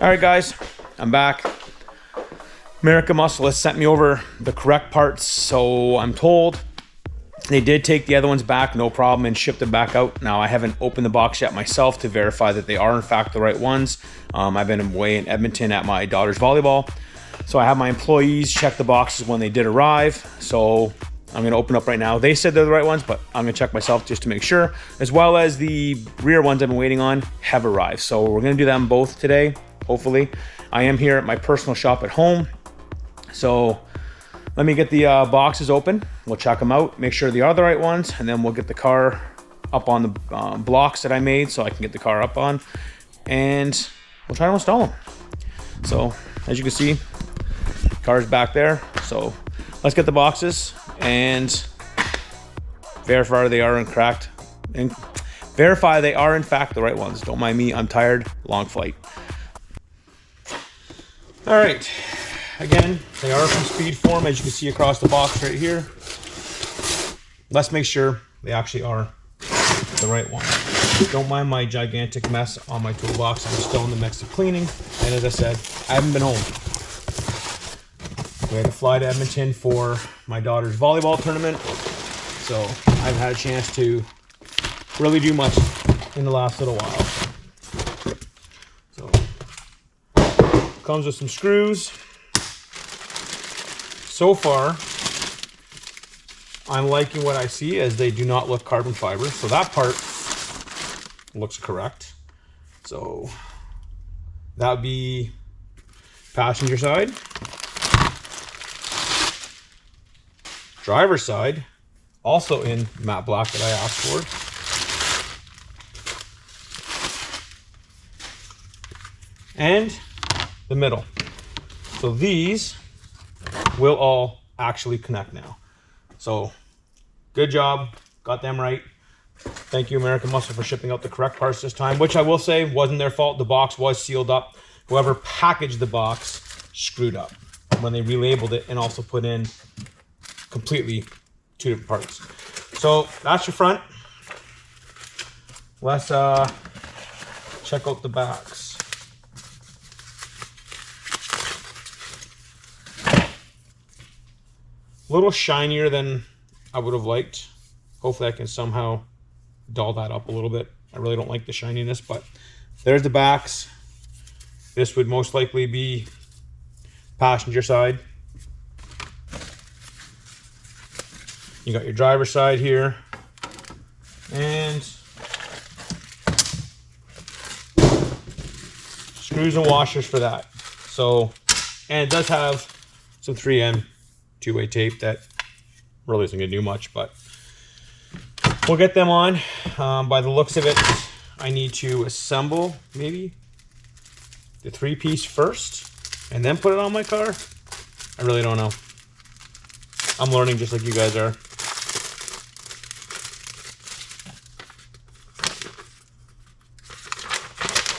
All right, guys, I'm back. American Muscle has sent me over the correct parts, so I'm told they did take the other ones back, no problem, and shipped them back out. Now, I haven't opened the box yet myself to verify that they are in fact the right ones. I've been away in Edmonton at my daughter's volleyball, so I have my employees check the boxes when they did arrive. So I'm gonna open up right now. They said they're the right ones, but I'm gonna check myself just to make sure, as well as the rear ones I've been waiting on have arrived. So we're gonna do them both today, hopefully. I am here at my personal shop at home. So let me get the boxes open. We'll check them out, make sure they are the right ones, and then we'll get the car up on the blocks that I made so I can get the car up on, and we'll try to install them. So as you can see, the car's back there. So let's get the boxes and verify they are incorrect and verify they are in fact the right ones. Don't mind me, I'm tired, long flight. All right. Again, they are from SpeedForm, as you can see across the box right here. Let's make sure they actually are the right one. Don't mind my gigantic mess on my toolbox. I'm still in the mix of cleaning. And as I said, I haven't been home. We had to fly to Edmonton for my daughter's volleyball tournament. So I've had a chance to really do much in the last little while. So, comes with some screws. So far, I'm liking what I see, as they do not look carbon fiber. So that part looks correct. So that would be passenger side. Driver side, also in matte black that I asked for. And the middle. So these will all actually connect now. So good job, got them right. Thank you, American Muscle, for shipping out the correct parts this time, which I will say wasn't their fault. The box was sealed up. Whoever packaged the box screwed up when they relabeled it and also put in completely two different parts. So that's your front. Let's check out the backs. A little shinier than I would have liked. Hopefully I can somehow dull that up a little bit. I really don't like the shininess, but there's the backs. This would most likely be passenger side. You got your driver's side here. And screws and washers for that. So, and it does have some 3M two-way tape that really isn't gonna do much, but we'll get them on. By the looks of it, I need to assemble maybe the 3-piece first and then put it on my car. I really don't know. I'm learning just like you guys are.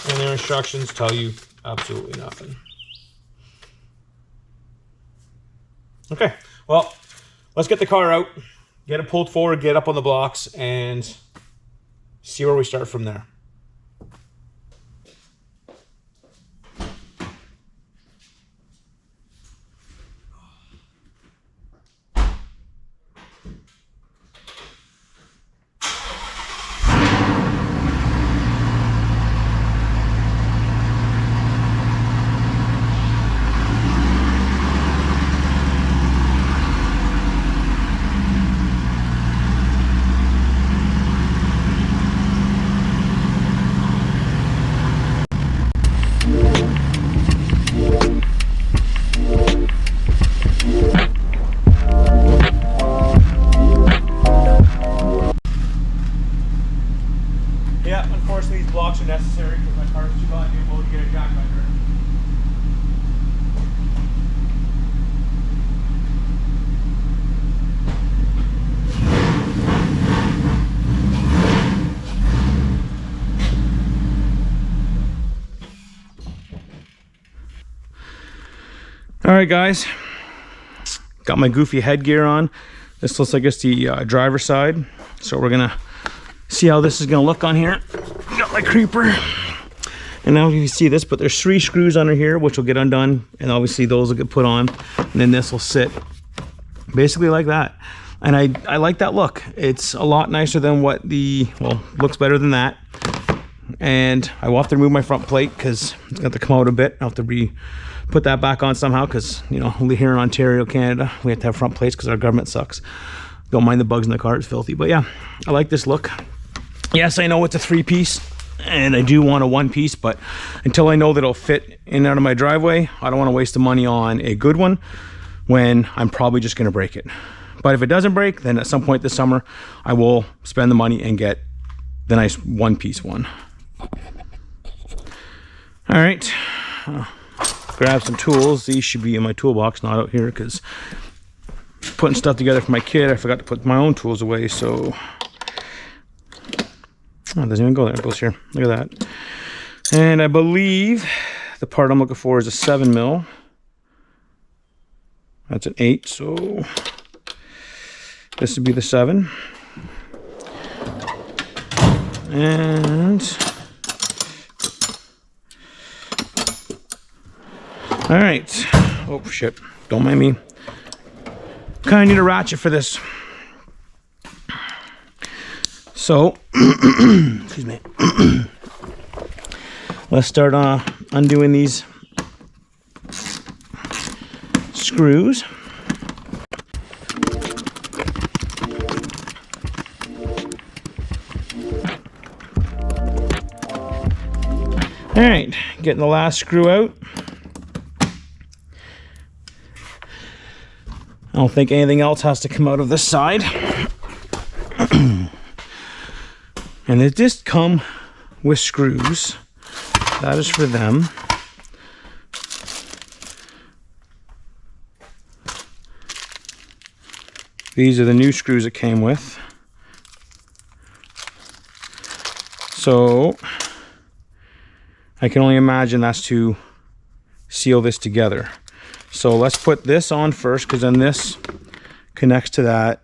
And their instructions tell you absolutely nothing. Okay, well, let's get the car out, get it pulled forward, get up on the blocks, and see where we start from there. Blocks are necessary because my car is too valuable to get a jack under. All right, guys, got my goofy headgear on. This looks like it's the driver's side, so we're gonna see how this is gonna look on here. Got my creeper. And now you can see this, but there's 3 screws under here, which will get undone, and obviously those will get put on, and then this will sit basically like that. And I like that look. It's a lot nicer than what well, looks better than that. And I will have to remove my front plate because it's got to come out a bit. I'll have to put that back on somehow because, you know, here in Ontario, Canada, we have to have front plates because our government sucks. Don't mind the bugs in the car, it's filthy. But yeah, I like this look. Yes, I know it's a 3-piece and I do want a 1-piece, but until I know that it'll fit in and out of my driveway, I don't want to waste the money on a good one when I'm probably just going to break it. But if it doesn't break, then at some point this summer, I will spend the money and get the nice 1-piece one. All right, grab some tools. These should be in my toolbox, not out here, because putting stuff together for my kid, I forgot to put my own tools away, so... Oh, it doesn't even go there, it goes here. Look at that. And I believe the part I'm looking for is a 7mm. That's an 8, so this would be the 7. And all right. Oh shit! Don't mind me. Kind of need a ratchet for this. So, excuse me. Let's start undoing these screws. All right, getting the last screw out. I don't think anything else has to come out of this side. And they just come with screws. That is for them. These are the new screws it came with. So I can only imagine that's to seal this together. So let's put this on first, because then this connects to that,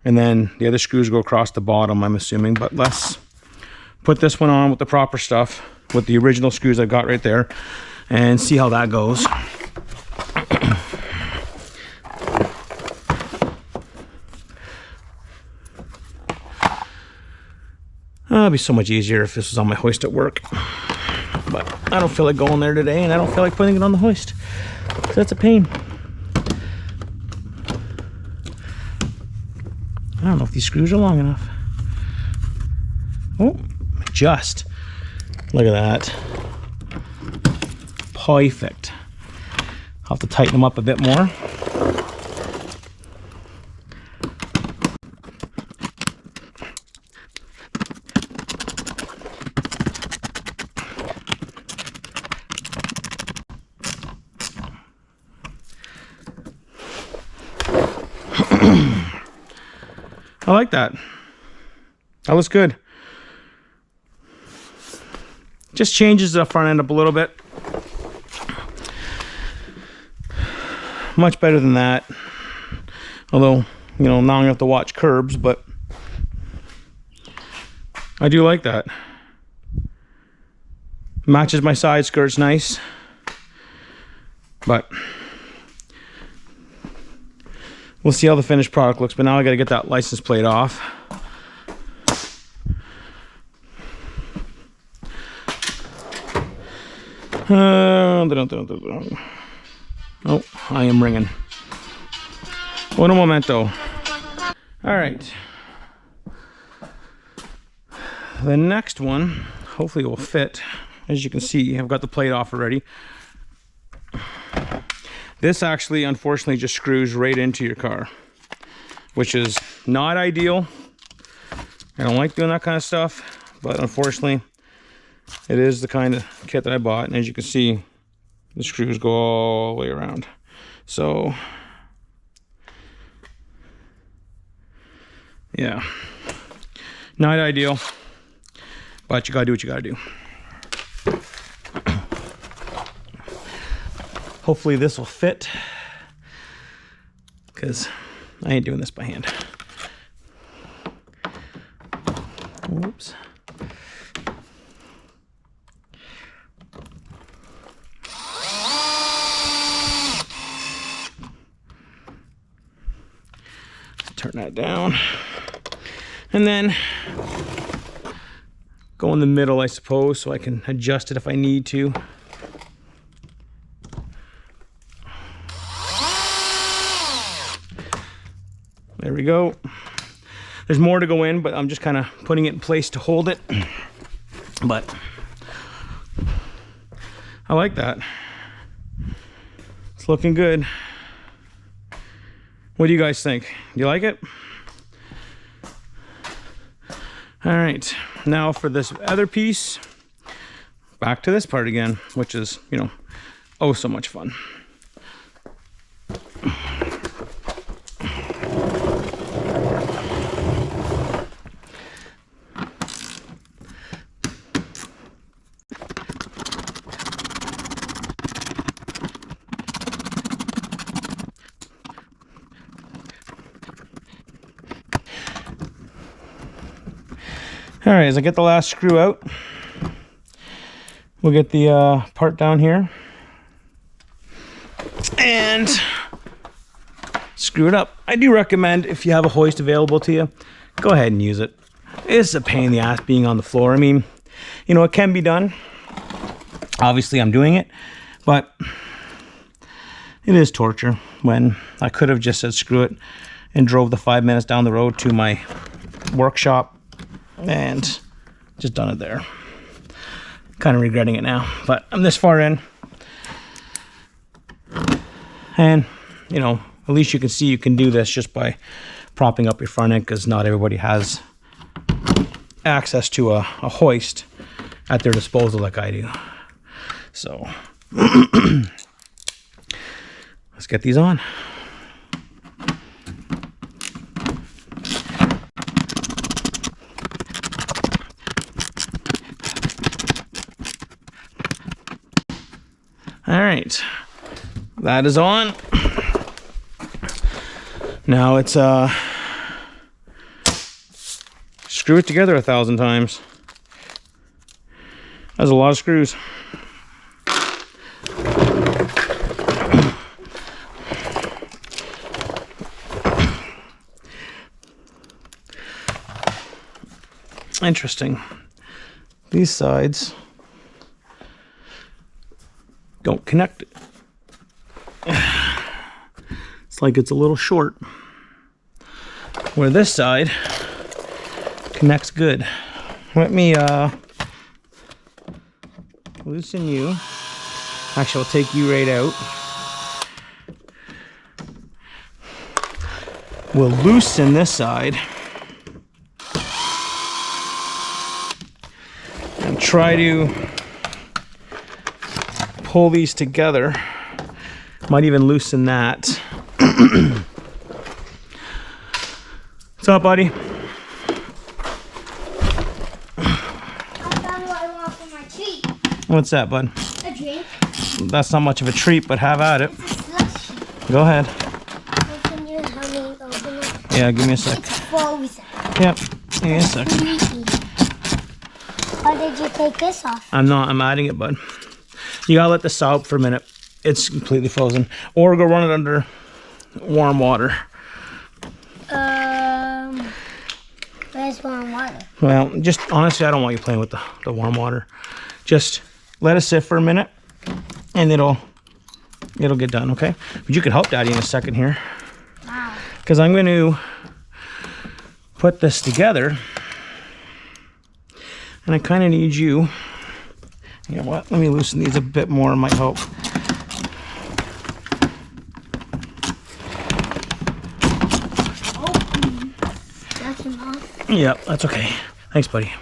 and then the other screws go across the bottom, I'm assuming. But let's put this one on with the proper stuff, with the original screws I've got right there, and see how that goes. It'd be so much easier if this was on my hoist at work. But I don't feel like going there today, and I don't feel like putting it on the hoist. So that's a pain. I don't know if these screws are long enough. Oh, just. Look at that. Perfect. I'll have to tighten them up a bit more. I like that. That looks good. Just changes the front end up a little bit. Much better than that. Although, you know, now I'm gonna have to watch curbs, but I do like that. Matches my side skirts nice. But we'll see how the finished product looks, but now I gotta get that license plate off. Oh, I am ringing. Un momento. All right. The next one, hopefully it will fit. As you can see, I've got the plate off already. This actually, unfortunately, just screws right into your car, which is not ideal. I don't like doing that kind of stuff, but unfortunately, it is the kind of kit that I bought. And as you can see, the screws go all the way around. So, yeah, not ideal, but you gotta do what you gotta do. Hopefully this will fit, because I ain't doing this by hand. Whoops. turn that down. And then go in the middle, I suppose, so I can adjust it if I need to. There we go. There's more to go in, but I'm just kind of putting it in place to hold it. But I like that. It's looking good. What do you guys think? Do you like it? All right, now for this other piece, back to this part again, which is, you know, oh, so much fun. All right, as I get the last screw out, we'll get the part down here and screw it up. I do recommend, if you have a hoist available to you, go ahead and use it. It's a pain in the ass being on the floor. I mean, you know, it can be done. Obviously, I'm doing it, but it is torture when I could have just said screw it and drove the 5 minutes down the road to my workshop and just done it there. Kind of regretting it now, but I'm this far in, and you know, at least you can see you can do this just by propping up your front end, because not everybody has access to a hoist at their disposal like I do. So let's get these on. All right, that is on. Now it's screw it together 1,000 times. That's a lot of screws. Interesting. These sides don't connect it. It's like it's a little short. Where this side connects good. Let me loosen you. Actually, I'll take you right out. We'll loosen this side and try to pull these together. Might even loosen that. What's up, buddy? I found what I want for my treat. What's that, bud? A drink. That's not much of a treat, but have at it. It's a slushie. Go ahead. Can you help me open it? Yeah, give me a sec. It's frozen. Yep, give me a sec. Why did you take this off? I'm adding it, bud. You gotta let this out for a minute. It's completely frozen. Or go run it under warm water. Where's warm water? Well, just honestly, I don't want you playing with the warm water. Just let it sit for a minute and it'll get done, okay? But you can help Daddy in a second here. Wow. Because I'm going to put this together. And I kind of need you. You know what? Let me loosen these a bit more. It might help. Yeah, that's okay. Thanks, buddy.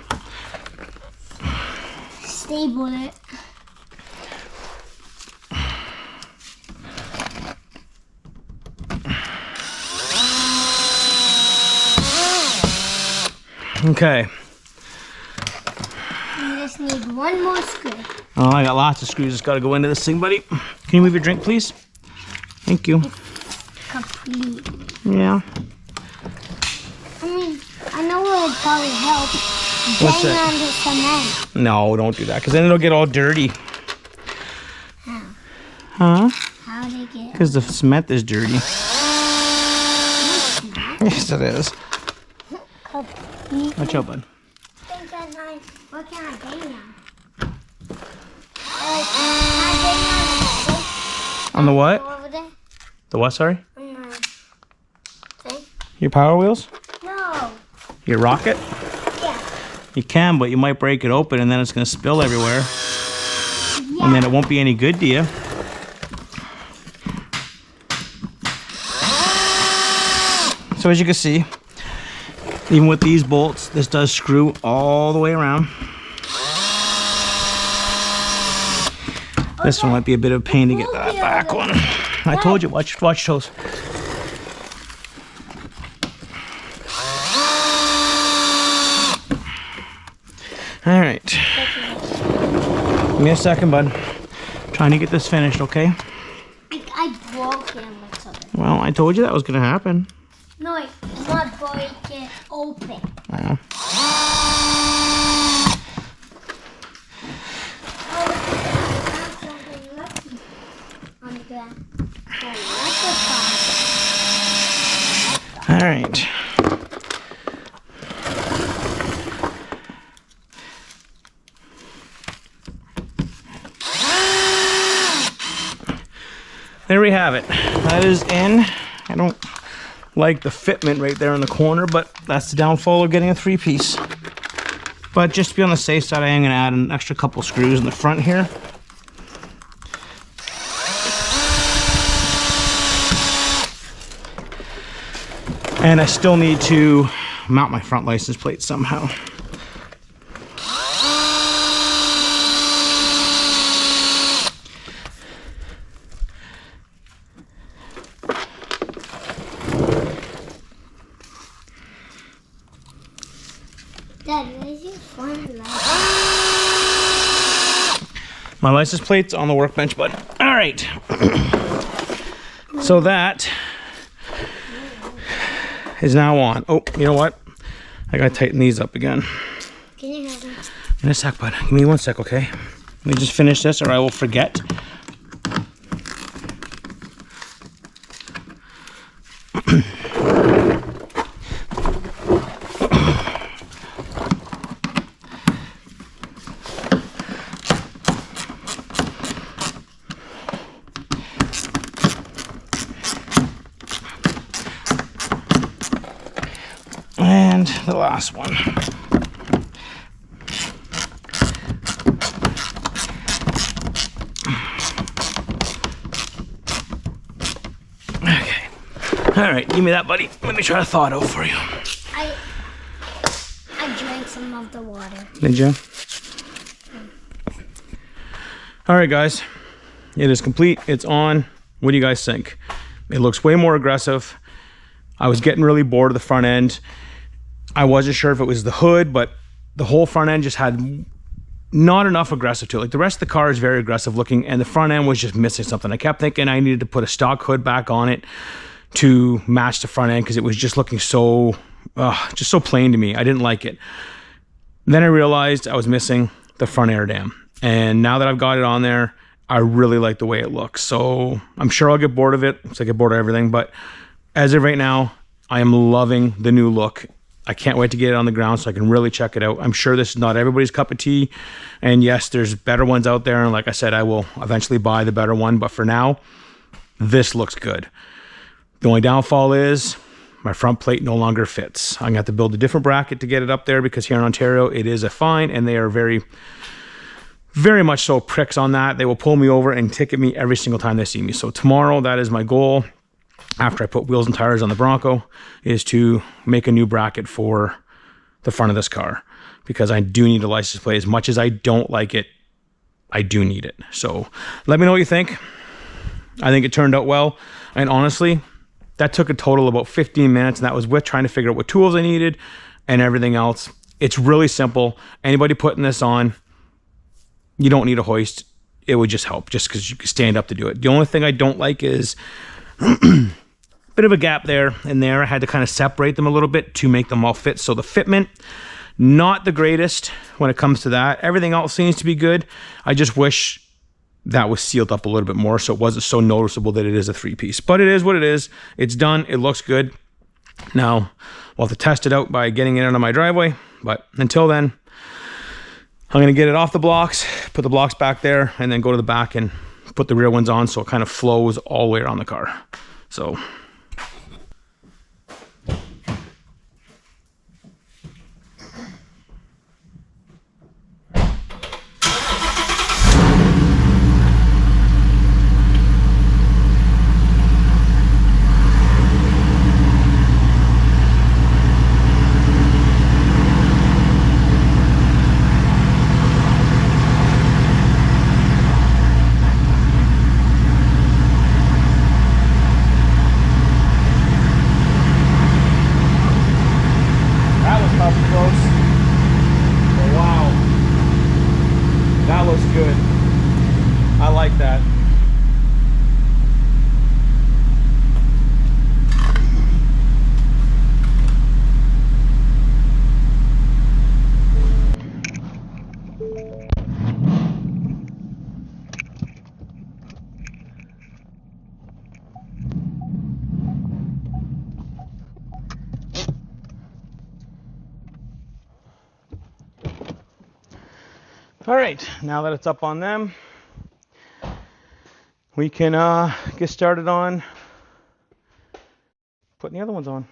Stable it. Okay. You just need one more screw. Oh, I got lots of screws. It's got to go into this thing, buddy. Can you move your drink, please? Thank you. Complete. Yeah. I mean, I know it would probably help. What's Bang that? on the cement. No, don't do that, because then it'll get all dirty. How? Huh? How did it get? Because the cement is dirty. Yes, it is. Watch out, bud. What can I do now? On the what? Over there? The what, sorry? Thing? Your Power Wheels? No. Your rocket? Yeah. You can, but you might break it open and then it's going to spill everywhere. Yeah. And then it won't be any good to you. So as you can see, even with these bolts, this does screw all the way around. This one might be a bit of a pain to get that back one. I told you, watch toes. All right. Give me a second, bud. Trying to get this finished, okay? I broke it with something. Well, I told you that was gonna happen. No, it's not break it open. Yeah. All right. There we have it. That is in. I don't like the fitment right there in the corner, but that's the downfall of getting a 3-piece. But just to be on the safe side, I am going to add an extra couple screws in the front here. And I still need to mount my front license plate somehow. Dad, where's your front light? My license plate's on the workbench, bud. All right. So that is now on. Oh, you know what? I gotta tighten these up again. Can you have them? In a sec, bud. Give me 1 sec, okay? Let me just finish this or I will forget. And the last one. Okay. All right, give me that, buddy. Let me try to thaw it out for you. I drank some of the water. Did you? All right, guys. It is complete. It's on. What do you guys think? It looks way more aggressive. I was getting really bored of the front end. I wasn't sure if it was the hood, but the whole front end just had not enough aggressive to it. Like the rest of the car is very aggressive looking and the front end was just missing something. I kept thinking I needed to put a stock hood back on it to match the front end because it was just looking so, just so plain to me. I didn't like it. Then I realized I was missing the front air dam. And now that I've got it on there, I really like the way it looks. So I'm sure I'll get bored of it. Looks like I get bored of everything, but as of right now, I am loving the new look. I can't wait to get it on the ground so I can really check it out. I'm sure this is not everybody's cup of tea. And yes, there's better ones out there. And like I said, I will eventually buy the better one. But for now, this looks good. The only downfall is my front plate no longer fits. I'm going to have to build a different bracket to get it up there because here in Ontario, it is a fine. And they are very, very much so pricks on that. They will pull me over and ticket me every single time they see me. So tomorrow, that is my goal. After I put wheels and tires on the Bronco, is to make a new bracket for the front of this car because I do need a license plate. As much as I don't like it, I do need it. So let me know what you think. I think it turned out well. And honestly, that took a total of about 15 minutes. And that was with trying to figure out what tools I needed and everything else. It's really simple. Anybody putting this on, you don't need a hoist. It would just help just because you can stand up to do it. The only thing I don't like is bit of a gap there and there. I had to kind of separate them a little bit to make them all fit. So the fitment, not the greatest when it comes to that. Everything else seems to be good. I just wish that was sealed up a little bit more so it wasn't so noticeable that it is a 3-piece. But it is what it is. It's done. It looks good. Now, we'll have to test it out by getting it out of my driveway, but until then, I'm gonna get it off the blocks, put the blocks back there, and then go to the back and put the rear ones on so it kind of flows all the way around the car. So. Good. I like that. All right, now that it's up on them, we can get started on putting the other ones on.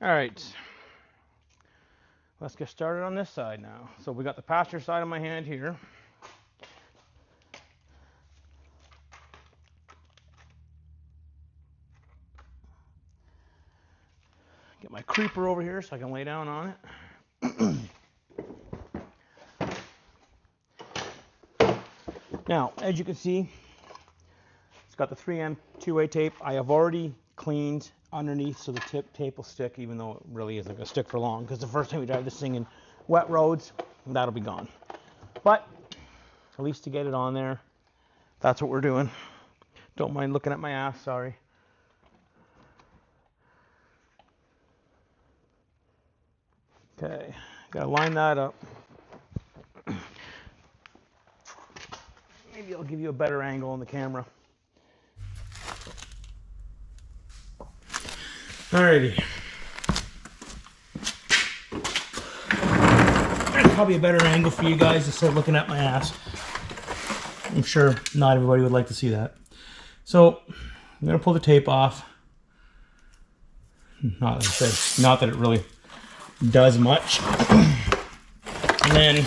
All right, let's get started on this side now. So we got the passenger side of my hand here. Get my creeper over here so I can lay down on it. Now, as you can see, it's got the 3M two-way tape. I have already cleaned underneath so the tape will stick, even though it really isn't going to stick for long, because the first time we drive this thing in wet roads, that'll be gone. But at least to get it on there, that's what we're doing. Don't mind looking at my ass, sorry. Okay, gotta line that up. Maybe I'll give you a better angle on the camera. Alrighty. That's probably a better angle for you guys instead of looking at my ass. I'm sure not everybody would like to see that. So I'm gonna pull the tape off. Not that it really does much. And then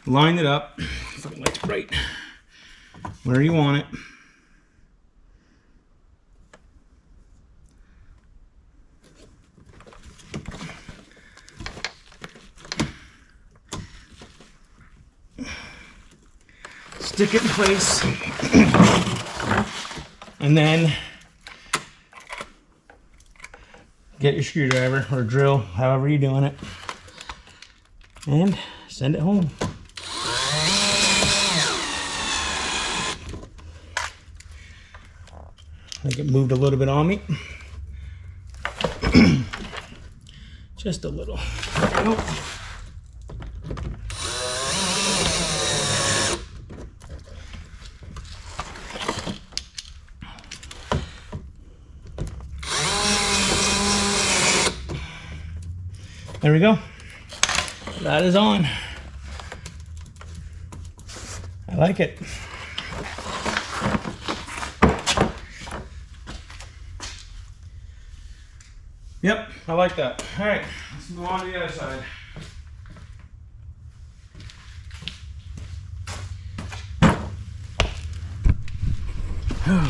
line it up, if I can light it right where you want it. Stick it in place. And then get your screwdriver or drill, however you're doing it, and send it home. I think it moved a little bit on me. Just a little. Nope. There we go. That is on. I like it. Yep, I like that. All right, let's move on to the other side.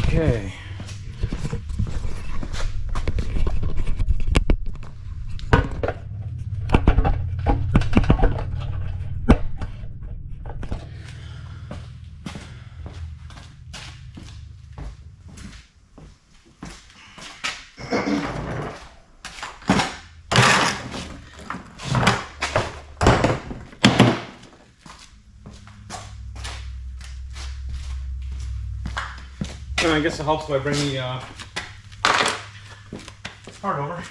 Okay. I guess it helps if I bring the part over.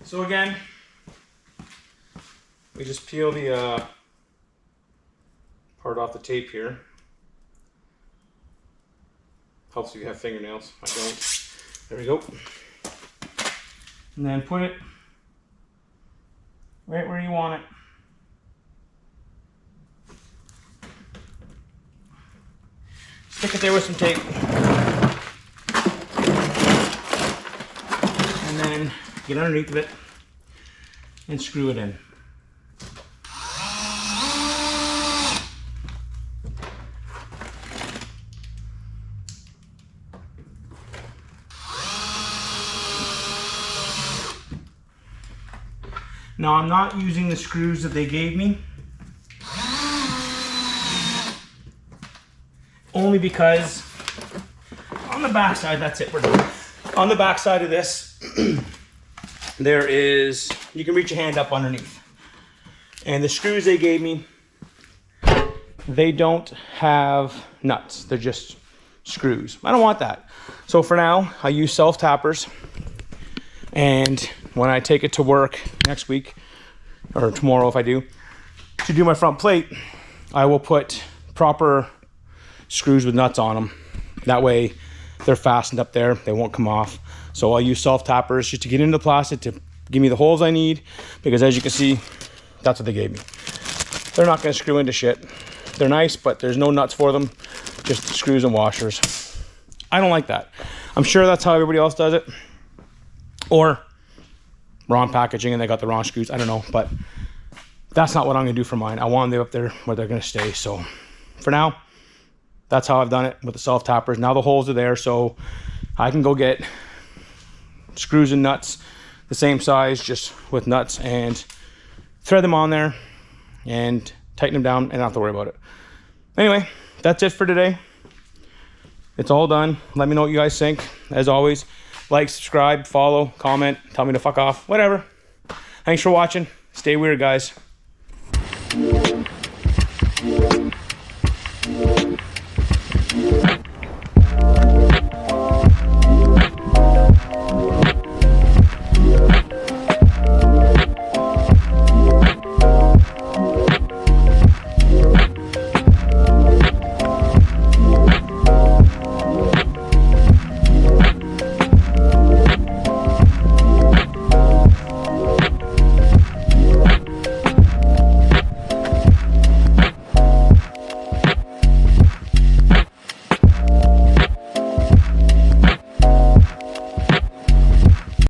So again, we just peel the part off the tape here. Helps if you have fingernails. I don't. There we go. And then put it right where you want it. Stick it there with some tape. And then get underneath of it and screw it in. Now I'm not using the screws that they gave me, only because on the back side, that's it, we're done. On the back side of this, there is, you can reach your hand up underneath. And the screws they gave me, they don't have nuts, they're just screws. I don't want that. So for now, I use self-tappers, and when I take it to work next week, or tomorrow if I do, to do my front plate, I will put proper screws with nuts on them. That way they're fastened up there, they won't come off. So I'll use self-tappers just to get into the plastic to give me the holes I need, because as you can see, that's what they gave me. They're not gonna screw into shit. They're nice, but there's no nuts for them, just screws and washers. I don't like that. I'm sure that's how everybody else does it. Or wrong packaging and they got the wrong screws. I don't know, but that's not what I'm gonna do for mine. I want them up there where they're gonna stay. So for now, that's how I've done it with the self-tappers. Now the holes are there, so I can go get screws and nuts the same size, just with nuts, and thread them on there and tighten them down and not have to worry about it. Anyway, that's it for today. It's all done. Let me know what you guys think. As always, like, subscribe, follow, comment, tell me to fuck off, whatever. Thanks for watching. Stay weird, guys.